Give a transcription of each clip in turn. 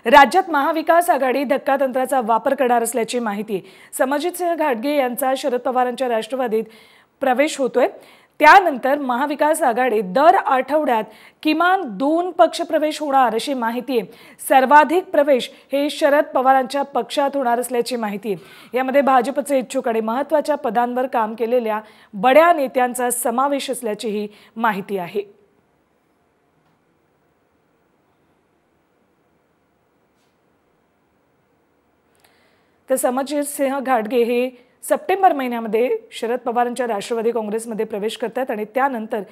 राज्यात महाविकास आघाडी धक्कातंत्राचा वापर करणार असल्याची माहिती समजितसिंह घाटगे यांचा शरद पवारांच्या राष्ट्रवादीत प्रवेश होतोय। त्यानंतर महाविकास आघाडीत दर आठवड्यात किमान 2 पक्षप्रवेश होणार अशी माहिती आहे। सर्वाधिक प्रवेश हे शरद पवारांच्या पक्षात होणार असल्याची माहिती आहे। यामध्ये भाजपचे इच्छुक आणि महत्त्वाच्या पदांवर काम केलेल्या बड्या नेत्यांचा समावेश असल्याची ही माहिती आहे। तर समजितसिंह घाटगे हे सप्टेंबर महिन्यामध्ये शरद पवारांच्या राष्ट्रवादी काँग्रेसमध्ये प्रवेश करतात आणि त्यानंतर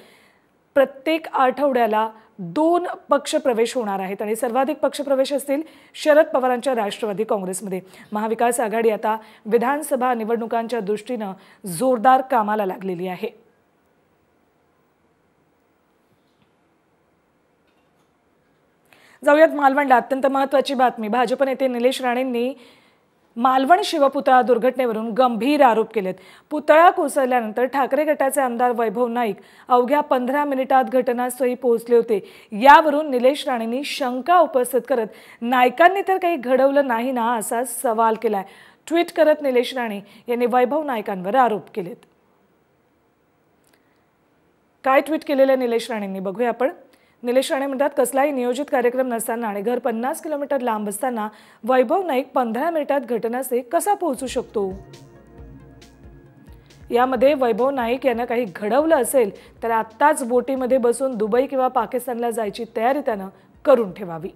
प्रत्येक आठवड्याला 2 पक्षप्रवेश होणार आहेत आणि सर्वाधिक पक्षप्रवेश असतील शरद पवारांच्या राष्ट्रवादी काँग्रेसमध्ये। महाविकास आघाडी आता विधानसभा निवडणुकांच्या दृष्टीने जोरदार कामाला लागलेली आहे। जाऊयात मालवणला। अत्यंत महत्त्वाची बातमी। भाजप नेते निलेश राणेंनी मालवण शिवपुतळा दुर्घटनेवरून गंभीर आरोप केलेत। पुतळा कोसळल्यानंतर ठाकरे गटाचे आमदार वैभव नाईक अवघ्या 15 मिनिटात घटनास्थळी पोहोचले होते। यावरून निलेश राणेंनी शंका उपस्थित करत नाईकांनी तर काही घडवलं नाही ना असा सवाल केलाय। ट्विट करत निलेश राणे यांनी वैभव नाईकांवर आरोप केलेत। काय ट्विट केलेलं निलेश राणेंनी बघूया आपण। निलेश राणे म्हणतात, कसलाही नियोजित कार्यक्रम नसताना आणि घर 50 किलोमीटर लांब असताना वैभव नाईक 15 मिनिटात घटनास्थळी कसा पोहोचू शकतो। यामध्ये वैभव नाईक यांना काही घडवलं असेल तर आत्ताच बोटीमध्ये बसून दुबई किंवा पाकिस्तानला जायची तयारी त्यानं करून ठेवावी।